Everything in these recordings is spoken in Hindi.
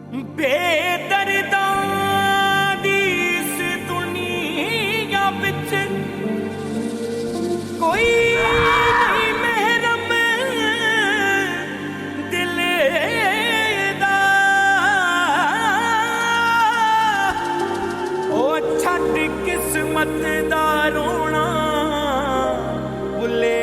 बेदर्दां दी इस दुनिया विच कोई नहीं महरम दिल दा। ओ छड्ड किस्मत दा रोना भुले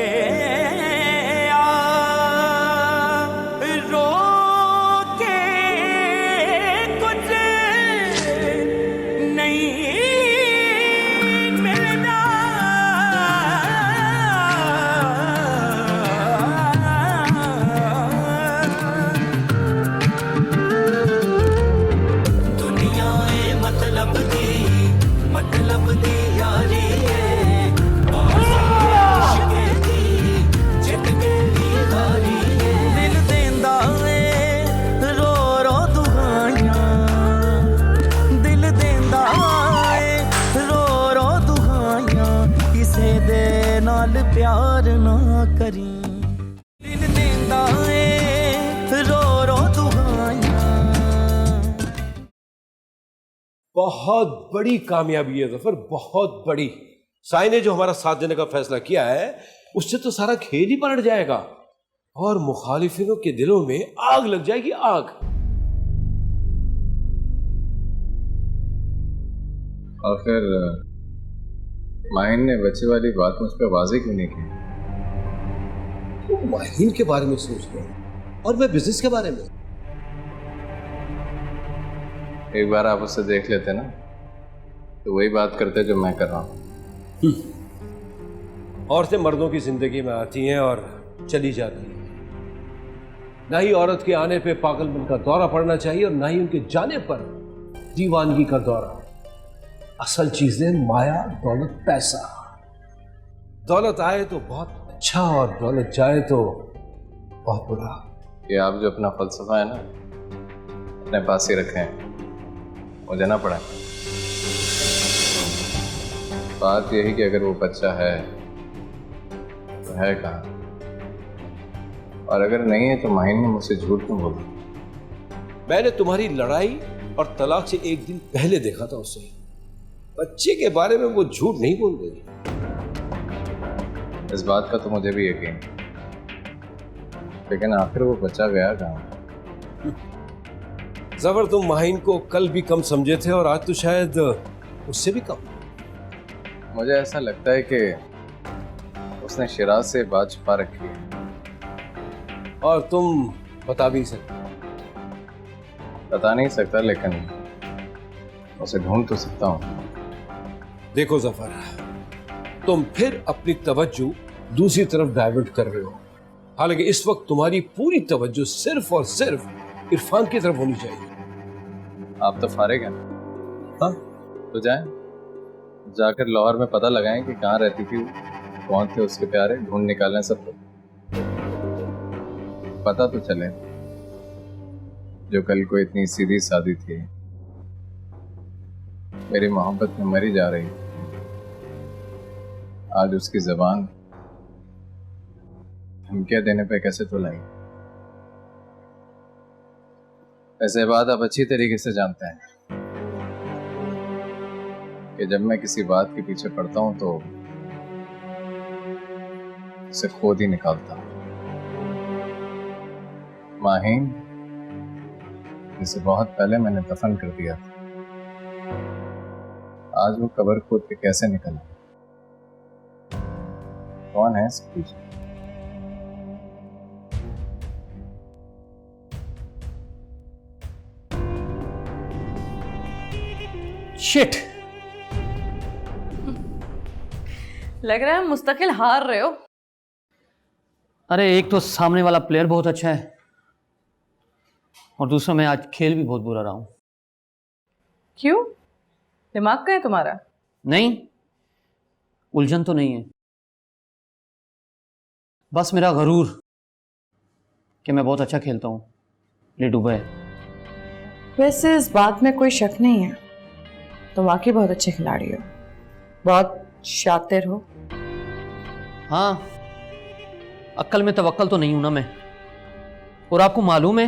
प्यार ना करी दिल देंदा ए रो रो दुआयां। बहुत बड़ी कामयाबी है ज़फ़र, बहुत बड़ी। साई ने जो हमारा साथ देने का फैसला किया है उससे तो सारा खेल ही पलट जाएगा और मुखालिफिनों के दिलों में आग लग जाएगी, आग। आखिर माहिन ने बच्चे वाली बात मुझ पर वाज़ेह क्यों नहीं की? तो माहिन के बारे में सोच रहा और मैं बिजनेस के बारे में। एक बार आप उससे देख लेते ना तो वही बात करते जो मैं कर रहा हूँ। औरतें मर्दों की जिंदगी में आती हैं और चली जाती हैं। ना ही औरत के आने पे पागलपन का दौरा पड़ना चाहिए और ना ही उनके जाने पर दीवानगी का दौरा। असल चीजें माया, दौलत, पैसा। दौलत आए तो बहुत अच्छा और दौलत जाए तो बहुत बुरा। ये आप जो अपना फलसफा है ना अपने पास ही रखें, मुझे ना पड़े। बात यही कि अगर वो बच्चा है तो है कहाँ, और अगर नहीं है तो माहिन ने मुझसे झूठ क्यों बोला? मैंने तुम्हारी लड़ाई और तलाक से एक दिन पहले देखा था उसे। बच्चे के बारे में वो झूठ नहीं बोल रही। इस बात का तो मुझे भी यकीन, लेकिन आखिर वो बच्चा गया कहाँ? ज़फ़र, तुम माहिन को कल भी कम समझे थे और आज तो शायद उससे भी कम। मुझे ऐसा लगता है कि उसने शिराज से बात छुपा रखी है और तुम बता भी सकते। बता नहीं सकता लेकिन उसे ढूंढ तो सकता हूँ। देखो ज़फ़र, तुम फिर अपनी तवज्जो दूसरी तरफ डाइवर्ट कर रहे हो। हालांकि इस वक्त तुम्हारी पूरी तवज्जो सिर्फ और सिर्फ इरफान की तरफ होनी चाहिए। आप तो फारिग हैं। हाँ, तो जाएं, जाकर लाहौर में पता लगाएं कि कहाँ रहती थी, कौन थे उसके प्यारे, ढूंढ निकालें सबको। पता तो चले जो कल को इतनी सीधी सादी थी, मेरी मोहब्बत में मरी जा रही, आज उसकी ज़बान धमकियां देने पे कैसे तुलाई। ऐसे बात आप अच्छी तरीके से जानते हैं कि जब मैं किसी बात के पीछे पड़ता हूं तो उसे खुद ही निकालता हूं। माहिन जिसे बहुत पहले मैंने दफन कर दिया था, आज वो कब्र खोद के कैसे निकला? कौन है इसके पीछे? शिट, लग रहा है मुस्तकिल हार रहे हो। अरे एक तो सामने वाला प्लेयर बहुत अच्छा है और दूसरा मैं आज खेल भी बहुत बुरा रहा हूं। क्यों? दिमाग का है तुम्हारा? नहीं, उलझन तो नहीं है, बस मेरा गरूर कि मैं बहुत अच्छा खेलता हूं ले डूबा है। वैसे इस बात में कोई शक नहीं है, तुम वाकई बहुत अच्छे खिलाड़ी हो, बहुत शातिर हो। हाँ, अक्ल में तवक्कल तो नहीं हूं ना मैं। और आपको मालूम है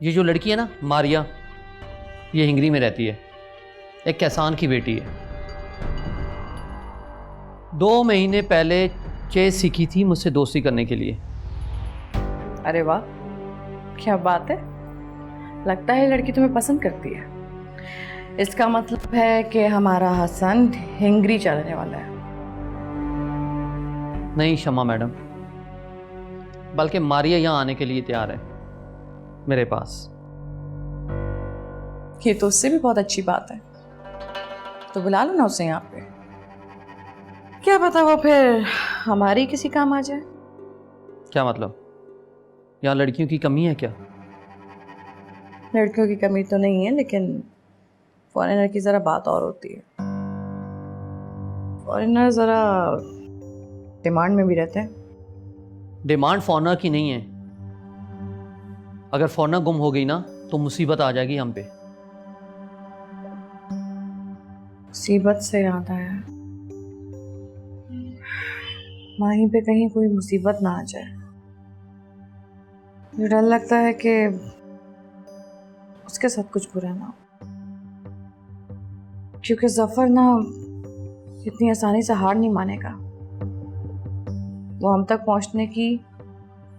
ये जो लड़की है ना मारिया, ये हिंगरी में रहती है, एक किसान की बेटी है। 2 महीने पहले चेस सीखी थी मुझसे दोस्ती करने के लिए। अरे वाह, क्या बात है। लगता है लड़की तुम्हें पसंद करती है। इसका मतलब है कि हमारा हसन हिंगरी चलने वाला है। नहीं शमा मैडम, बल्कि मारिया यहाँ आने के लिए तैयार है मेरे पास। ये तो उससे भी बहुत अच्छी बात है, तो बुला लो ना उसे यहाँ पे। क्या पता वो फिर हमारी किसी काम आ जाए। क्या मतलब, यहाँ लड़कियों की कमी है क्या? लड़कियों की कमी तो नहीं है, लेकिन फॉरेनर की ज़रा बात और होती है। फॉरेनर ज़रा डिमांड में भी रहते हैं। डिमांड फॉरेनर की नहीं है। अगर फॉरेनर गुम हो गई ना तो मुसीबत आ जाएगी हम पे। मुसीबत से याद आया, माही पे कहीं कोई मुसीबत ना आ जाए। मुझे डर लगता है कि उसके साथ कुछ बुरा ना हो, क्योंकि जफर ना इतनी आसानी से हार नहीं मानेगा। वो हम तक पहुंचने की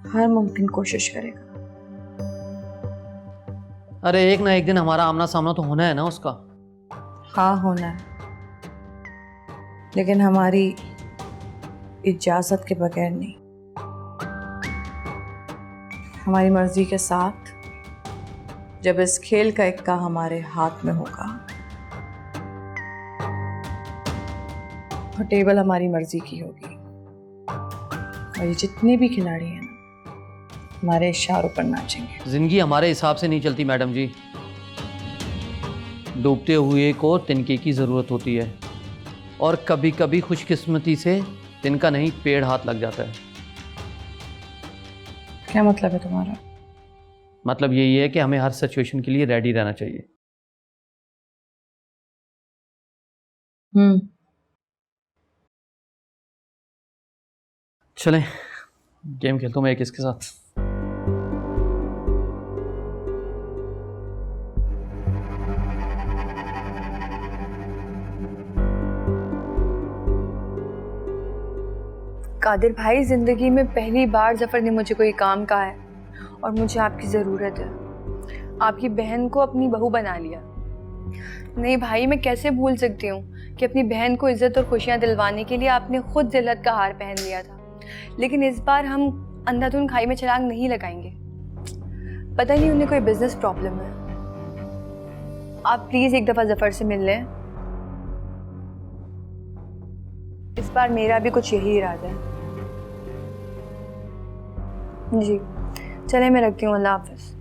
हर मुमकिन कोशिश करेगा। अरे एक ना एक दिन हमारा आमना सामना तो होना है ना उसका। हाँ होना है, लेकिन हमारी इजाजत के बगैर नहीं। हमारी मर्जी के साथ, जब इस खेल का इक्का हमारे हाथ में होगा और टेबल हमारी मर्जी की होगी, और ये जितने भी खिलाड़ी हैं ना हमारे इशारों पर नाचेंगे। जिंदगी हमारे हिसाब से नहीं चलती मैडम जी। डूबते हुए को तिनके की ज़रूरत होती है, और कभी कभी खुशकिस्मती से तिनका नहीं पेड़ हाथ लग जाता है। क्या मतलब है तुम्हारा? मतलब यही है कि हमें हर सिचुएशन के लिए रेडी रहना चाहिए। चलें गेम खेलता हूँ मैं एक इसके साथ। कादिर भाई, ज़िंदगी में पहली बार ज़फ़र ने मुझे कोई काम कहा है और मुझे आपकी ज़रूरत है। आपकी बहन को अपनी बहू बना लिया। नहीं भाई, मैं कैसे भूल सकती हूँ कि अपनी बहन को इज़्ज़त और खुशियाँ दिलवाने के लिए आपने खुद ज़िल्लत का हार पहन लिया था। लेकिन इस बार हम अंधाधुन खाई में छलांग नहीं लगाएंगे। पता नहीं उन्हें कोई बिजनेस प्रॉब्लम है। आप प्लीज़ एक दफ़ा ज़फ़र से मिल लें। इस बार मेरा भी कुछ यही इरादा है। जी चले, मैं रखती हूँ। अल्लाह हाफ़िज़।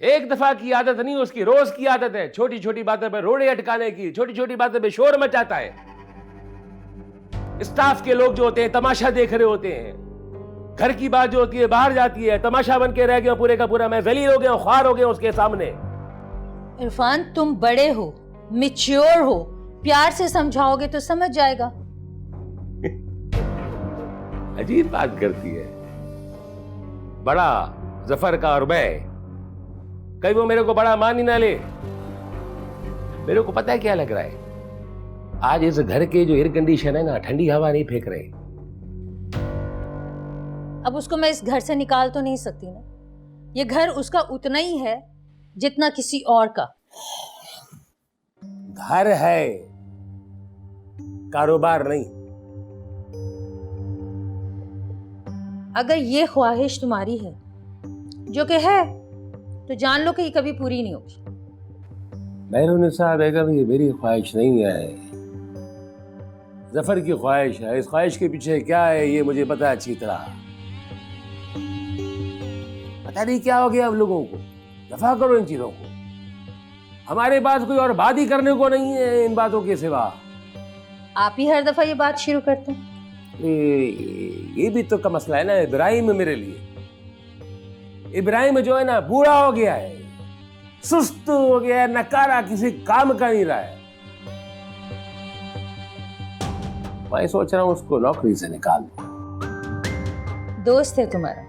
एक दफा की आदत नहीं, उसकी रोज की आदत है। छोटी छोटी बातों पर रोड़े अटकाने की, छोटी छोटी बातों पर शोर मचाता है। स्टाफ के लोग जो होते हैं तमाशा देख रहे होते हैं। घर की बात जो होती है बाहर जाती है, तमाशा बन के रह गया पूरे का पूरा। मैं जलील हो गया, ख्वार हो गया उसके सामने। इरफान, तुम बड़े हो, मैच्योर हो, प्यार से समझाओगे तो समझ जाएगा। अजीब बात करती है। बड़ा जफर का और मैं, कहीं वो मेरे को बड़ा मान ही ना ले। मेरे को पता है क्या लग रहा है, आज इस घर के जो एयर कंडीशन है ना, ठंडी हवा नहीं फेंक रहे। अब उसको मैं इस घर से निकाल तो नहीं सकती ना। ये घर उसका उतना ही है जितना किसी और का। घर है, कारोबार नहीं। अगर ये ख्वाहिश तुम्हारी है, जो कि है, तो जान लो कि ये कभी पूरी नहीं होगी। मेहरुनिसा बेगम, ये मेरी ख्वाहिश नहीं है, जफर की ख्वाहिश है। इस ख्वाहिश के पीछे क्या है ये मुझे पता है अच्छी तरह। पता नहीं क्या हो गया अब लोगों को। दफा करो इन चीजों को। हमारे पास कोई और बात ही करने को नहीं है इन बातों के सिवा। आप ही हर दफा ये बात शुरू करते हैं। ये भी तो का मसला है ना इब्राहिम। मेरे लिए इब्राहिम जो है ना, बूढ़ा हो गया है, सुस्त हो गया है, नकारा, किसी काम का नहीं रहा है। मैं सोच रहा हूँ उसको नौकरी से निकाल दूं। दोस्त है तुम्हारा,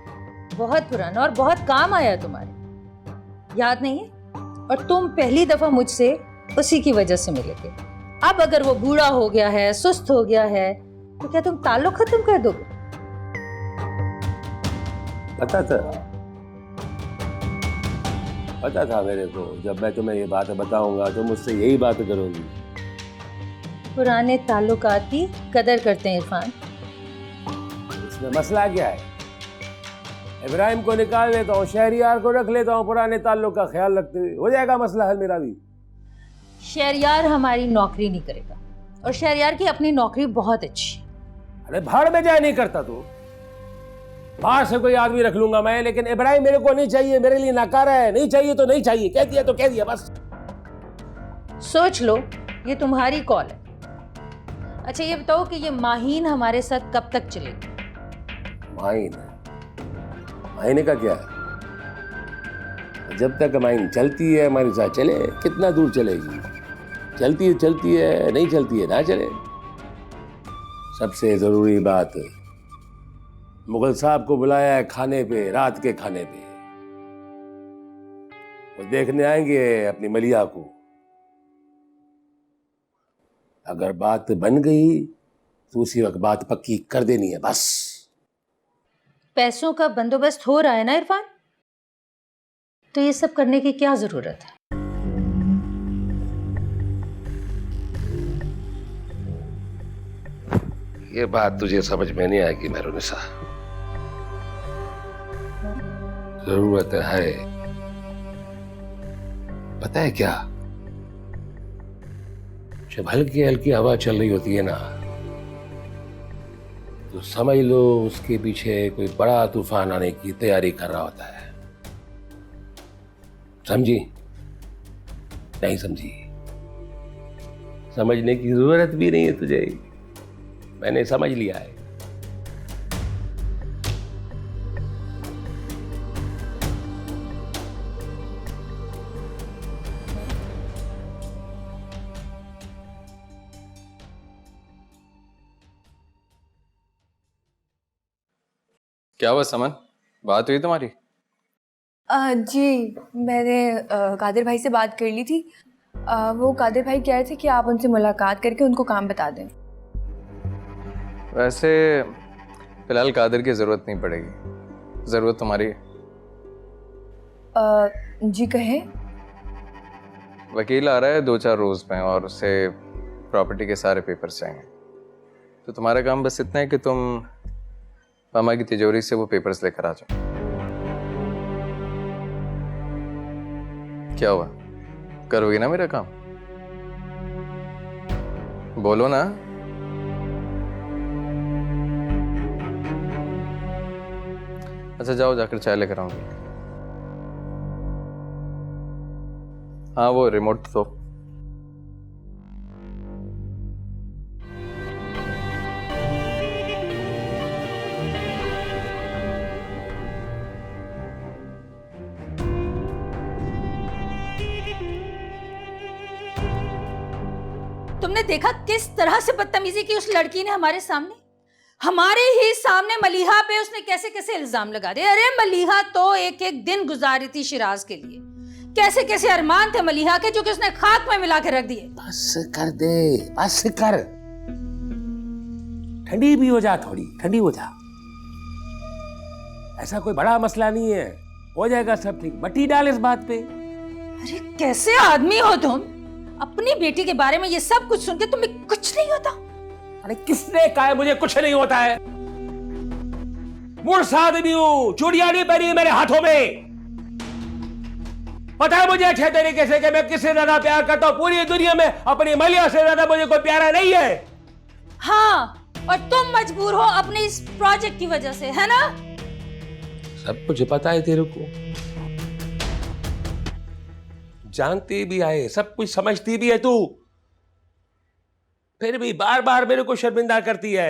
बहुत पुराना और बहुत काम आया तुम्हारे, याद नहीं है? और तुम पहली दफा मुझसे उसी की वजह से मिले थे। अब अगर वो बूढ़ा हो गया है, सुस्त हो गया है, तो क्या तुम ताल्लुक खत्म कर दोगे? पता था मेरे को, जब मैं तुम्हें ये बात बताऊंगा तो मुझसे यही बात करोगी। पुराने ताल्लुकात की कदर करते हैं इरफान। इसमें मसला क्या है? इब्राहिम को निकाल लेता हूँ, शहरियार को रख लेता हूँ, पुराने ताल्लुक का ख्याल रखते हुए हो जाएगा मसला हल मेरा भी। शहरियार हमारी नौकरी नहीं करेगा, और शहरियार की अपनी नौकरी बहुत अच्छी। अरे भाड़ में जाए नहीं करता तो बाहर से कोई आदमी रख लूंगा मैं, लेकिन इब्राहिम मेरे को नहीं चाहिए, मेरे लिए नकारा है। नहीं चाहिए तो नहीं चाहिए, कह दिया तो कह दिया बस। सोच लो, ये तुम्हारी कॉल है। अच्छा ये बताओ कि ये माहीन हमारे साथ कब तक चलेगी? माहीने का क्या है? जब तक माहीन चलती है हमारे साथ चले। कितना दूर चलेगी? चलती है, नहीं चलती है ना चले। सबसे जरूरी बात, मुगल साहब को बुलाया है खाने पे, रात के खाने पे। वो देखने आएंगे अपनी मलिया को। अगर बात बन गई तो उसी वक्त बात पक्की कर देनी है बस। पैसों का बंदोबस्त हो रहा है ना इरफान, तो ये सब करने की क्या जरूरत है? ये बात तुझे समझ में नहीं आएगी मेहरुनिसा। जरूरत है, पता है क्या? जब हल्की हल्की हवा चल रही होती है ना, तो समझ लो उसके पीछे कोई बड़ा तूफान आने की तैयारी कर रहा होता है। समझी? नहीं समझी? समझने की जरूरत भी नहीं है तुझे, मैंने समझ लिया है। क्या हुआ समन, बात हुई तुम्हारी? जी मैंने कादिर भाई से बात कर ली थी। वो कादिर भाई कह रहे थे कि आप उनसे मुलाकात करके उनको काम बता दें। वैसे फिलहाल कादिर की ज़रूरत नहीं पड़ेगी, ज़रूरत तुम्हारी है। जी कहें। वकील आ रहा है 2-4 रोज़ में, और उससे प्रॉपर्टी के सारे पेपर्स चाहिए। तो तुम्हारा काम बस इतना है कि तुम मामा की तिजोरी से वो पेपर्स लेकर आ जाओ। क्या हुआ, करोगी ना मेरा काम? बोलो ना। अच्छा जाओ, जाकर चाय लेकर आऊंगी। हाँ वो रिमोट तो तुमने देखा किस तरह से बदतमीजी की उस लड़की ने हमारे ही सामने मलिहा पे उसने कैसे कैसे इल्जाम लगा दिए। अरे मलिहा तो एक एक दिन गुजारी थी शिराज के लिए, कैसे कैसे अरमान थे मलिहा के जो कि उसने खाक में मिला के रख दिए। बस कर दे, बस कर, ठंडी भी हो जा, थोड़ी ठंडी हो जा। ऐसा कोई बड़ा मसला नहीं है, हो जाएगा सब ठीक। मट्टी डाल इस बात पे। अरे कैसे आदमी हो तुम, अपनी बेटी के बारे में ये सब कुछ सुन के तुम्हें कुछ नहीं होता? अरे किसने कहा मुझे कुछ नहीं होता है? मूर्ख आदमी हूं, चूड़ियां नहीं पहनी मेरे हाथों में। पता है मुझे अच्छे तरीके से कि मैं किससे ज्यादा प्यार करता हूं। पूरी दुनिया में अपनी मलिया से ज्यादा मुझे कोई प्यारा नहीं है। हाँ, और तुम मजबूर हो अपने इस प्रोजेक्ट की वजह से, है ना? सब कुछ पता है तेरे को, जानती भी है, सब कुछ समझती भी है तू, फिर भी बार बार मेरे को शर्मिंदा करती है।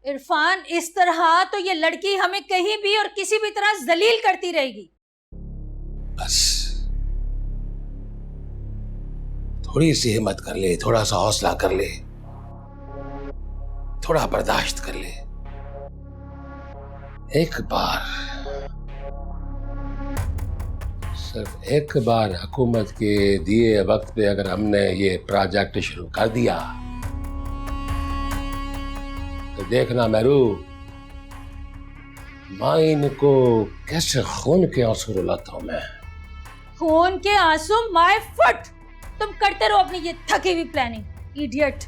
इरफान इस तरह तो ये लड़की हमें कहीं भी और किसी भी तरह जलील करती रहेगी। बस थोड़ी सी हिम्मत कर ले, थोड़ा सा हौसला कर ले। थोड़ा बर्दाश्त कर ले। एक बार, सिर्फ एक बार हुकूमत के दिए वक्त पे अगर हमने ये प्रोजेक्ट शुरू कर दिया तो देखना महबूब, माइन को कैसे खून के आंसू रुलाता हूं मैं। खून के आंसू माय फुट। तुम करते रहो अपनी ये थकी हुई प्लानिंग, इडियट।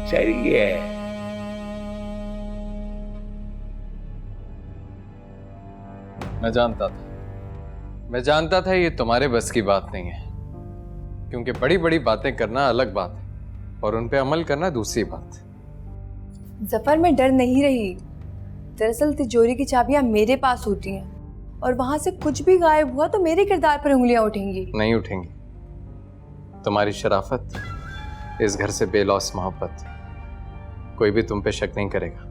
सही है। मैं जानता था ये तुम्हारे बस की बात नहीं है, क्योंकि बड़ी बड़ी बातें करना अलग बात है और उन पे अमल करना दूसरी बात। जफर, मैं डर नहीं रही। दरअसल तिजोरी की चाबियां मेरे पास होती हैं और वहां से कुछ भी गायब हुआ तो मेरे किरदार पर उंगलियां उठेंगी। नहीं उठेंगी। तुम्हारी शराफत, इस घर से बेलौस मोहब्बत, कोई भी तुम पे शक नहीं करेगा।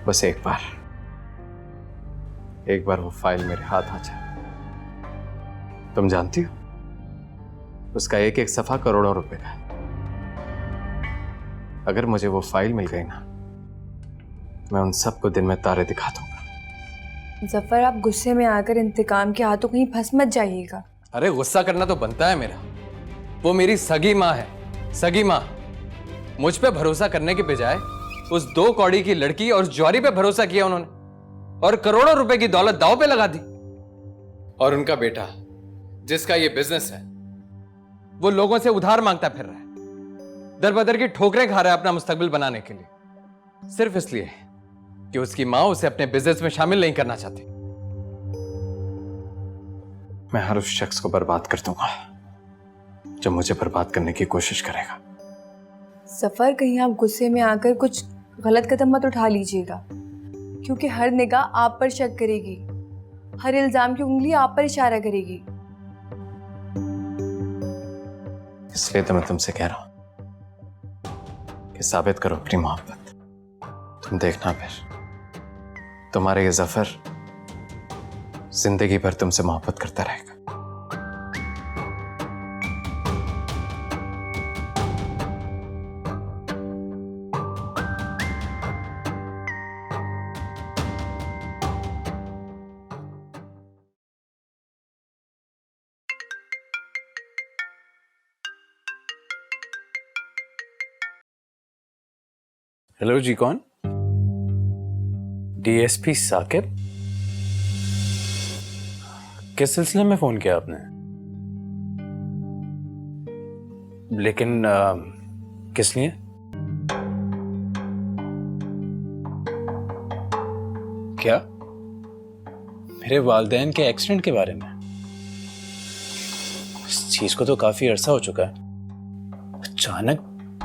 बस एक बार वो फाइल मेरे हाथ आ जाए। तुम जानती हो उसका एक एक सफा करोड़ों रुपए का है। अगर मुझे वो फाइल मिल गई ना, मैं उन सबको दिन में तारे दिखा दूंगा। जफर, आप गुस्से में आकर इंतकाम के हाथों कहीं फंस मत जाइएगा। अरे गुस्सा करना तो बनता है मेरा। वो मेरी सगी माँ है, सगी माँ। मुझ पे भरोसा करने के बजाय उस 2 कौड़ी की लड़की और ज्वारी पे भरोसा किया उन्होंने और करोड़ों रुपए की दौलत दांव पे लगा दी। और उनका बेटा, जिसका ये बिजनेस है, वो लोगों से उधार मांगता फिर रहा है, दर बदर की ठोकरें खा रहा है अपना मुस्तकबिल बनाने के लिए, सिर्फ इसलिए कि उसकी मां उसे अपने बिजनेस में शामिल नहीं करना चाहती। मैं हर उस शख्स को बर्बाद कर दूंगा जो मुझे बर्बाद करने की कोशिश करेगा। जफर, कहीं आप गुस्से में आकर कुछ गलत कदम मत उठा लीजिएगा, क्योंकि हर निगाह आप पर शक करेगी, हर इल्जाम की उंगली आप पर इशारा करेगी। इसलिए तो मैं तुमसे कह रहा हूं कि साबित करो अपनी मोहब्बत। तुम देखना फिर तुम्हारे ये जफर जिंदगी भर तुमसे मोहब्बत करता रहेगा। हेलो जी, कौन? डीएसपी साकिब? किस सिलसिले में फोन किया आपने? लेकिन किस लिए? क्या? मेरे वालिदैन के एक्सीडेंट के बारे में? इस चीज को तो काफी अरसा हो चुका है। अचानक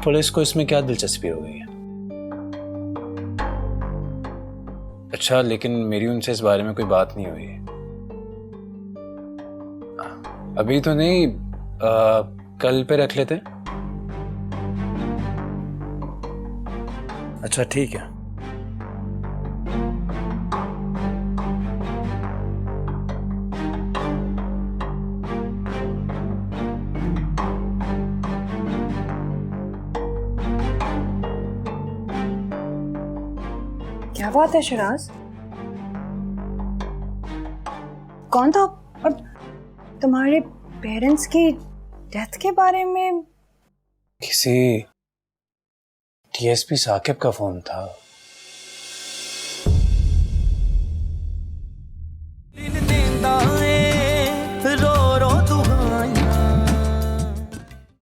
पुलिस को इसमें क्या दिलचस्पी हो गई है? अच्छा, लेकिन मेरी उनसे इस बारे में कोई बात नहीं हुई है। अभी तो नहीं, कल पे रख लेते। अच्छा ठीक है। क्या बात है शराज? कौन था? और तुम्हारे पेरेंट्स की डेथ के बारे में? किसी डीएसपी साकिब का फोन था।